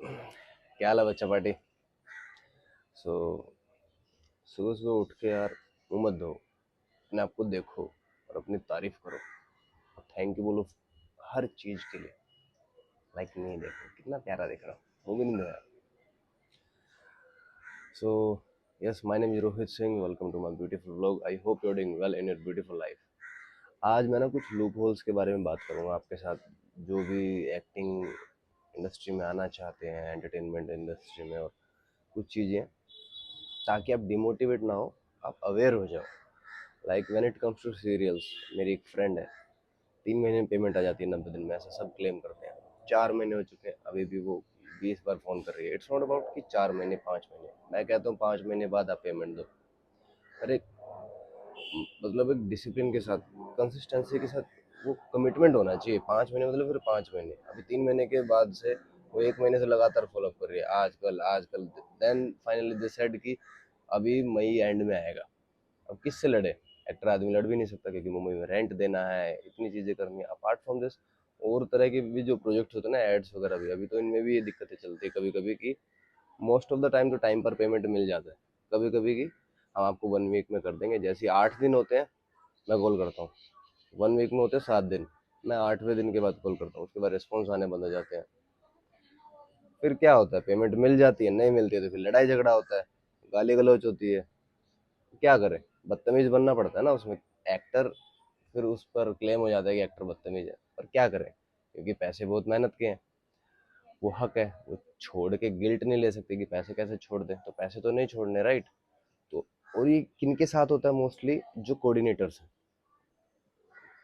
क्या हाल है बच्चा पार्टी। सो सुबह सुबह उठ के यार मुंह मत धो, अपने आप को देखो और अपनी तारीफ करो और थैंक यू बोलो हर चीज के लिए। लाइक नहीं, देखो कितना प्यारा दिख रहा हूँ, वो भी नहीं धोया। So yes, my name is Rohit Singh, welcome to my beautiful vlog. I hope you are doing well in your beautiful life. आज मैं ना कुछ लूप होल्स के बारे में बात करूंगा आपके साथ, जो भी एक्टिंग इंडस्ट्री में आना चाहते हैं, एंटरटेनमेंट इंडस्ट्री में, और कुछ चीज़ें, ताकि आप डिमोटिवेट ना हो, आप अवेयर हो जाओ। Like when it comes to serials, मेरी एक फ्रेंड है, 3 महीने में पेमेंट आ जाती है 90 दिन में, ऐसा सब क्लेम करते हैं। 4 महीने हो चुके हैं, अभी भी वो 20 बार फ़ोन कर रही है। इट्स नॉट अबाउट कि 4 महीने 5 महीने, मैं कहता हूँ 5 महीने बाद आप पेमेंट दो। अरे मतलब एक डिसिप्लिन के साथ, कंसिस्टेंसी के साथ, वो कमिटमेंट होना चाहिए। 5 महीने मतलब फिर 5 महीने, अभी 3 महीने के बाद से वो 1 महीने से लगातार फॉलोअप कर रही है, आजकल आजकल। देन फाइनली दे सेड कि अभी मई एंड में आएगा। अब किससे लड़े? एक्टर आदमी लड़ भी नहीं सकता, क्योंकि मुंबई में रेंट देना है, इतनी चीजें करनी है। अपार्ट फ्रॉम दिस और तरह के भी जो प्रोजेक्ट्स होते हैं ना, एड्स वगैरह भी, अभी तो इनमें भी ये दिक्कतें चलती है कभी कभी कि मोस्ट ऑफ द टाइम तो टाइम पर पेमेंट मिल जाता है, कभी कभी कि हम आपको 1 वीक में कर देंगे। जैसे 8 दिन होते हैं मैं कॉल करता हूँ, 1 वीक में होते हैं 7 दिन, मैं 8वें दिन के बाद कॉल करता हूँ, उसके बाद रिस्पॉन्स आने बंद हो जाते हैं। फिर क्या होता है, पेमेंट मिल जाती है, नहीं मिलती है तो फिर लड़ाई झगड़ा होता है, गाली गलौज होती है। क्या करें, बदतमीज बनना पड़ता है ना उसमें। एक्टर, फिर उस पर क्लेम हो जाता है कि एक्टर बदतमीज है, पर क्या करें, क्योंकि पैसे बहुत मेहनत के हैं, वो हक है, वो छोड़ के गिल्ट नहीं ले सकते कि पैसे कैसे छोड़ दें, तो पैसे तो नहीं छोड़ने, राइट। तो और ये किन के साथ होता है मोस्टली, जो कोऑर्डिनेटर्स हैं।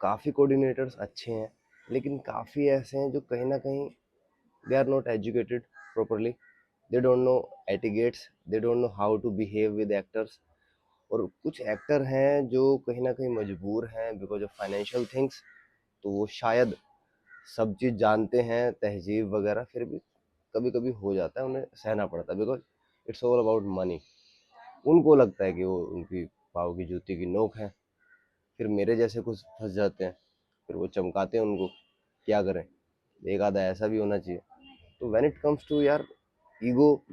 काफ़ी कोऑर्डिनेटर्स अच्छे हैं, लेकिन काफ़ी ऐसे हैं जो कहीं ना कहीं they are not educated properly, they don't know etiquettes, they don't know how to behave with actors. और कुछ एक्टर हैं जो कहीं ना कहीं मजबूर हैं बिकॉज ऑफ फाइनेंशियल थिंग्स, तो वो शायद सब चीज़ जानते हैं, तहजीब वगैरह, फिर भी कभी कभी हो जाता है, उन्हें सहना पड़ता है, because it's all about money. उनको लगता है कि वो उनकी पाव की जूती की नोक है। फिर मेरे जैसे कुछ फंस जाते हैं, फिर वो चमकाते हैं उनको। क्या करें, एक आधा ऐसा भी होना चाहिए। तो व्हेन इट कम्स टू यार ईगो,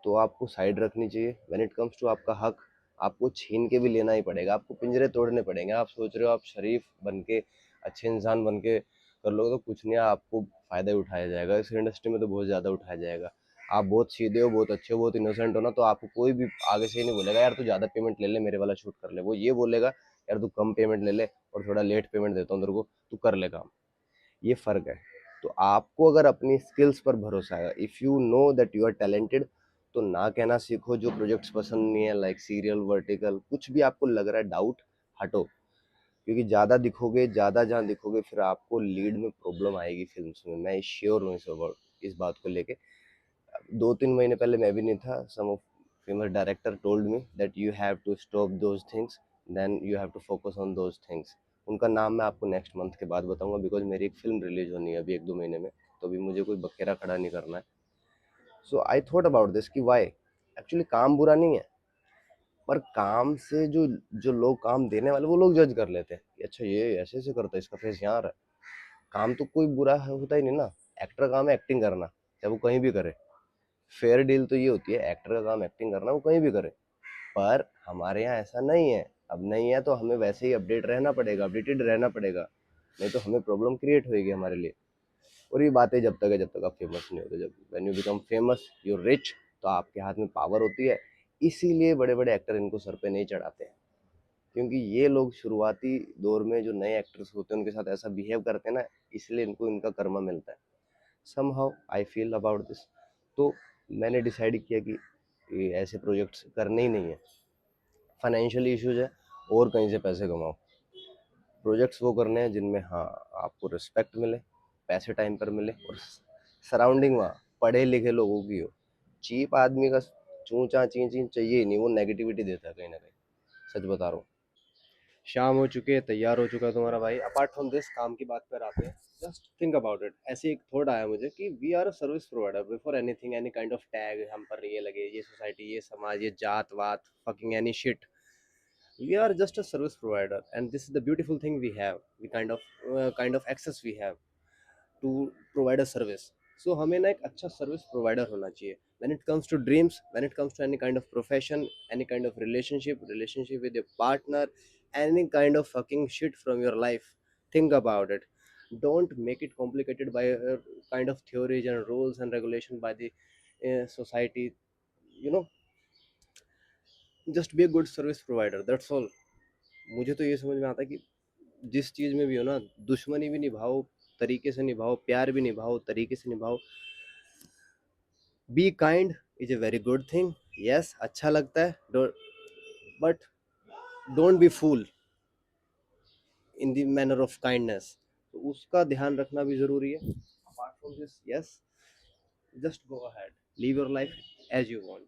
तो आपको साइड रखनी चाहिए। व्हेन इट कम्स टू आपका हक, आपको छीन के भी लेना ही पड़ेगा, आपको पिंजरे तोड़ने पड़ेंगे। आप सोच रहे हो आप शरीफ बन के, अच्छे इंसान बन के कर लोगे तो कुछ नहीं, आपको फायदा ही उठाया जाएगा। इस इंडस्ट्री में तो बहुत ज़्यादा उठाया जाएगा। आप बहुत सीधे हो, बहुत अच्छे हो, बहुत इनोसेंट हो ना, तो आपको कोई भी आगे से ही नहीं बोलेगा यार तू ज़्यादा पेमेंट ले ले, मेरे वाला शूट कर ले। वो ये बोलेगा यार तू कम पेमेंट ले ले और थोड़ा लेट पेमेंट देता हूँ तेरे को, तू कर ले काम। ये फ़र्क है। तो आपको अगर अपनी स्किल्स पर भरोसा है, if you know that you are talented, तो ना कहना सीखो। जो प्रोजेक्ट्स पसंद नहीं है, लाइक सीरियल, वर्टिकल, कुछ भी आपको लग रहा है डाउट, हटो। क्योंकि ज़्यादा दिखोगे, ज़्यादा जहाँ दिखोगे, फिर आपको लीड में प्रॉब्लम आएगी फिल्म्स में। मैं श्योर हूँ इस बात को लेके। 2-3 महीने पहले मैं भी नहीं था, some of famous director told me that you have to stop those things, then you have to focus on those things. उनका नाम मैं आपको नेक्स्ट मंथ के बाद बताऊंगा, बिकॉज मेरी एक फिल्म रिलीज होनी है अभी 1-2 महीने में, तो अभी मुझे कोई बखेरा खड़ा नहीं करना है। सो आई थॉट अबाउट दिस कि वाई, एक्चुअली काम बुरा नहीं है, पर काम से जो जो लोग काम देने वाले, वो लोग जज कर लेते हैं कि अच्छा ये ऐसे ऐसे करता है, इसका फेस यहाँ रहा है। काम तो कोई बुरा होता ही नहीं ना। एक्टर का काम है एक्टिंग करना, चाहे वो कहीं भी करे। फेयर डील तो ये होती है, एक्टर का काम एक्टिंग करना, वो कहीं भी करे। पर हमारे यहाँ ऐसा नहीं है। अब नहीं है तो हमें वैसे ही अपडेट रहना पड़ेगा, अपडेटेड रहना पड़ेगा, नहीं तो हमें प्रॉब्लम क्रिएट होगी हमारे लिए। और ये बातें जब तक है जब तक आप फेमस नहीं होते। जब when you become famous, you rich, तो आपके हाथ में पावर होती है। इसीलिए बड़े बड़े एक्टर इनको सर पे नहीं चढ़ाते हैं, क्योंकि ये लोग शुरुआती दौर में जो नए एक्टर्स होते हैं उनके साथ ऐसा बिहेव करते हैं ना, इसलिए इनको इनका कर्मा मिलता है। Somehow I feel about this. तो मैंने डिसाइड किया कि ये ऐसे प्रोजेक्ट्स करने ही नहीं है। फाइनेंशियल इश्यूज है, और कहीं से पैसे कमाओ। प्रोजेक्ट्स वो करने हैं जिनमें हाँ आपको रिस्पेक्ट मिले, पैसे टाइम पर मिले, और सराउंडिंग वहाँ पढ़े लिखे लोगों की हो। चीप आदमी का चूचा ची ची चाहिए ही नहीं, वो नेगेटिविटी देता है कहीं ना कहीं। सच बता रहा हूँ। शाम हो चुकी है, तैयार हो चुका है तुम्हारा भाई। अपार्ट फ्रॉम दिस, काम की बात पर आते हैं। Just think about it. ऐसे एक थॉट आया मुझे कि we are a service provider before anything, any kind of tag हम पर ये लगे, ये सोसाइटी, ये समाज, ये जात वात, fucking any shit. We are just a service provider, and this is the beautiful thing we have. We kind of access we have to provide a service. सो हमें ना एक अच्छा सर्विस प्रोवाइडर होना चाहिए when it comes to dreams, when it comes to any kind of profession, any kind of relationship with your partner, any kind of fucking shit from your life. Think about it. Don't make it complicated by kind of theories and rules and regulation by the society. You know, just be a good service provider, that's all. मुझे तो ये समझ में आता है कि जिस चीज में भी हो ना, दुश्मनी भी निभाओ, तरीके से निभाओ, प्यार भी निभाओ, तरीके से निभाओ. Be kind is a very good thing. Yes, अच्छा लगता है, but don't be fool in the manner of kindness. तो उसका ध्यान रखना भी जरूरी है. Apart from this, yes, just go ahead, live your life as you want.